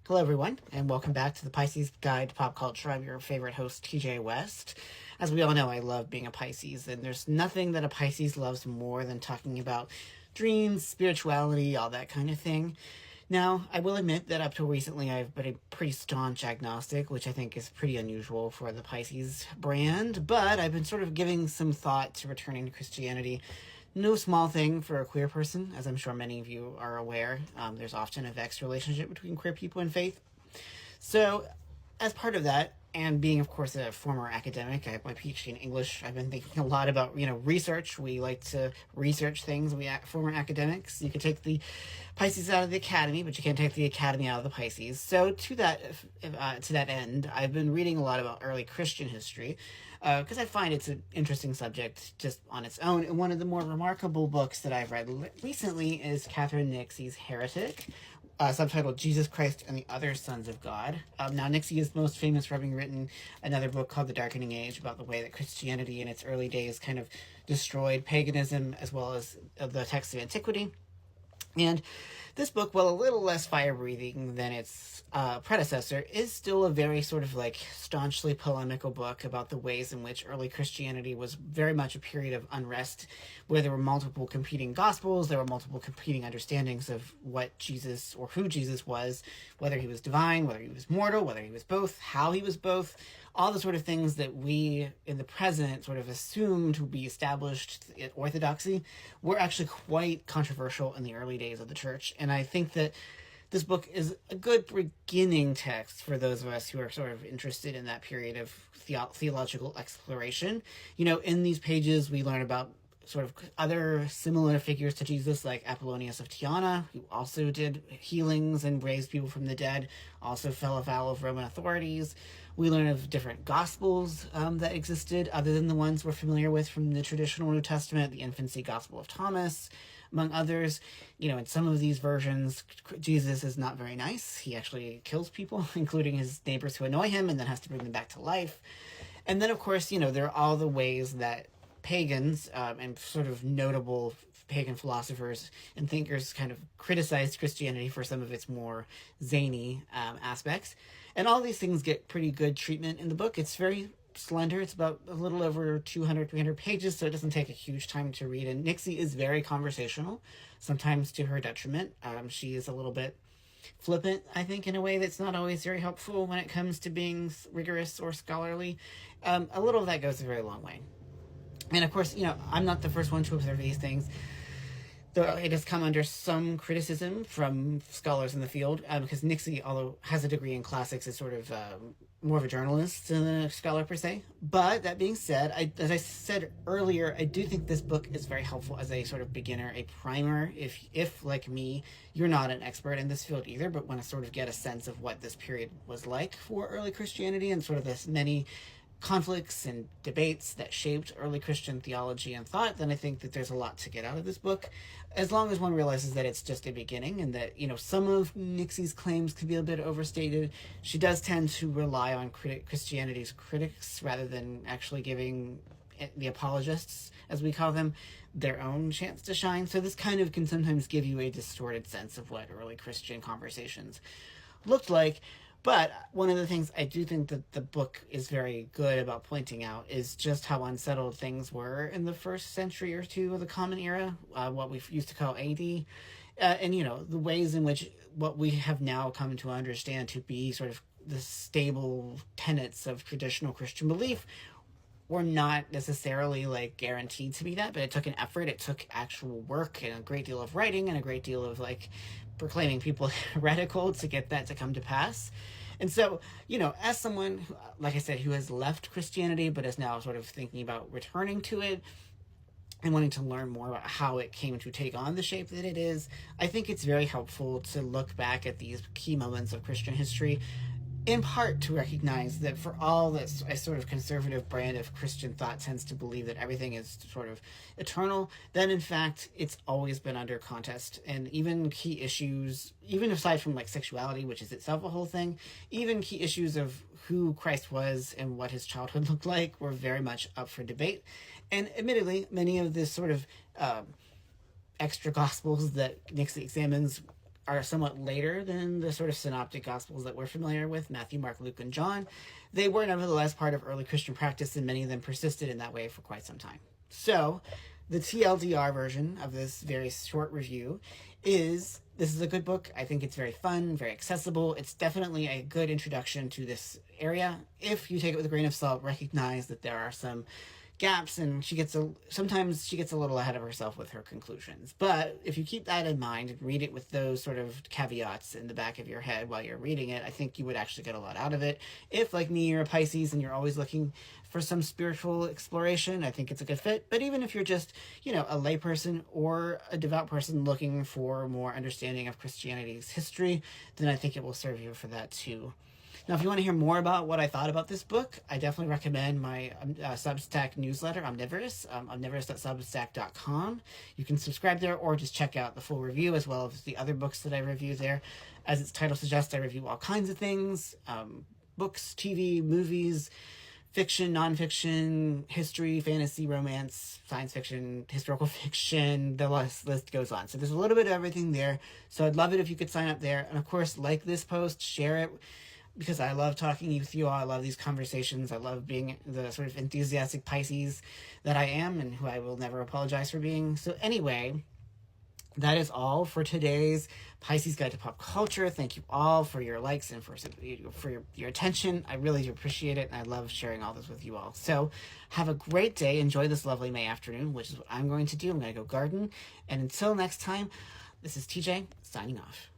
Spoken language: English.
Hello, everyone, and welcome back to the Pisces Guide to Pop Culture. I'm your favorite host, TJ West. As we all know, I love being a Pisces, and there's nothing that a Pisces loves more than talking about dreams, spirituality, all that kind of thing. Now, I will admit that up till recently, I've been a pretty staunch agnostic, which I think is pretty unusual for the Pisces brand, but I've been sort of giving some thought to returning to Christianity. No small thing for a queer person, as I'm sure many of you are aware. There's often a vexed relationship between queer people and faith. So, as part of that, and being, of course, a former academic, I have my PhD in English. I've been thinking a lot about, research. We like to research things. Former academics. You can take the Pisces out of the academy, but you can't take the academy out of the Pisces. So, to that end, I've been reading a lot about early Christian history because I find it's an interesting subject just on its own. And one of the more remarkable books that I've read recently is Catherine Nixey's Heretic, subtitled Jesus Christ and the Other Sons of God. Now, Nixey is most famous for having written another book called The Darkening Age about the way that Christianity in its early days kind of destroyed paganism as well as the texts of antiquity. And this book, while a little less fire-breathing than its predecessor, is still a very sort of like staunchly polemical book about the ways in which early Christianity was very much a period of unrest, where there were multiple competing gospels, there were multiple competing understandings of what Jesus or who Jesus was, whether he was divine, whether he was mortal, whether he was both, how he was both, all the sort of things that we in the present sort of assume to be established in orthodoxy were actually quite controversial in the early days of the church. And I think that this book is a good beginning text for those of us who are sort of interested in that period of theological exploration. In these pages, we learn about sort of other similar figures to Jesus, like Apollonius of Tyana, who also did healings and raised people from the dead, also fell afoul of Roman authorities. We learn of different gospels that existed, other than the ones we're familiar with from the traditional New Testament, the infancy gospel of Thomas, among others. In some of these versions, Jesus is not very nice. He actually kills people, including his neighbors who annoy him, and then has to bring them back to life. And then, of course, there are all the ways that pagans and sort of notable pagan philosophers and thinkers kind of criticized Christianity for some of its more zany aspects. And all these things get pretty good treatment in the book. It's very slender. It's about a little over 200, 300 pages, so it doesn't take a huge time to read. And Nixey is very conversational, sometimes to her detriment. She is a little bit flippant, I think, in a way that's not always very helpful when it comes to being rigorous or scholarly. A little of that goes a very long way. And of course, I'm not the first one to observe these things. Though it has come under some criticism from scholars in the field, because Nixey, although has a degree in classics, is sort of more of a journalist than a scholar per se. But that being said, as I said earlier, I do think this book is very helpful as a sort of beginner, a primer. If like me, you're not an expert in this field either, but want to sort of get a sense of what this period was like for early Christianity and sort of this many conflicts and debates that shaped early Christian theology and thought, then I think that there's a lot to get out of this book, as long as one realizes that it's just a beginning and that, some of Nixey's claims could be a bit overstated. She does tend to rely on Christianity's critics rather than actually giving the apologists, as we call them, their own chance to shine. So this kind of can sometimes give you a distorted sense of what early Christian conversations looked like. But one of the things I do think that the book is very good about pointing out is just how unsettled things were in the first century or two of the Common Era, what we used to call AD. And, the ways in which what we have now come to understand to be sort of the stable tenets of traditional Christian belief were not necessarily guaranteed to be that, but it took an effort, it took actual work and a great deal of writing and a great deal of proclaiming people heretical to get that to come to pass. And so, as someone, like I said, who has left Christianity but is now sort of thinking about returning to it and wanting to learn more about how it came to take on the shape that it is, I think it's very helpful to look back at these key moments of Christian history, in part to recognize that for all that a sort of conservative brand of Christian thought tends to believe that everything is sort of eternal, then in fact it's always been under contest. And even key issues, even aside from sexuality, which is itself a whole thing, even key issues of who Christ was and what his childhood looked like were very much up for debate. And admittedly, many of this sort of extra gospels that Nixey examines are somewhat later than the sort of synoptic gospels that we're familiar with, Matthew, Mark, Luke, and John. They were nevertheless part of early Christian practice, and many of them persisted in that way for quite some time. So the TLDR version of this very short review is, this is a good book. I think it's very fun, very accessible. It's definitely a good introduction to this area. If you take it with a grain of salt, recognize that there are some gaps, and sometimes she gets a little ahead of herself with her conclusions. But if you keep that in mind and read it with those sort of caveats in the back of your head while you're reading it, I think you would actually get a lot out of it. If, like me, you're a Pisces and you're always looking for some spiritual exploration, I think it's a good fit. But even if you're just, a layperson or a devout person looking for more understanding of Christianity's history, then I think it will serve you for that too. Now, if you want to hear more about what I thought about this book, I definitely recommend my Substack newsletter, Omnivorous, omnivorous.substack.com. You can subscribe there or just check out the full review as well as the other books that I review there. As its title suggests, I review all kinds of things, books, TV, movies, fiction, nonfiction, history, fantasy, romance, science fiction, historical fiction, the list goes on. So there's a little bit of everything there. So I'd love it if you could sign up there. And of course, like this post, share it, because I love talking with you all. I love these conversations. I love being the sort of enthusiastic Pisces that I am and who I will never apologize for being. So anyway, that is all for today's Pisces Guide to Pop Culture. Thank you all for your likes and for your attention. I really do appreciate it, and I love sharing all this with you all. So have a great day. Enjoy this lovely May afternoon, which is what I'm going to do. I'm going to go garden. And until next time, this is TJ signing off.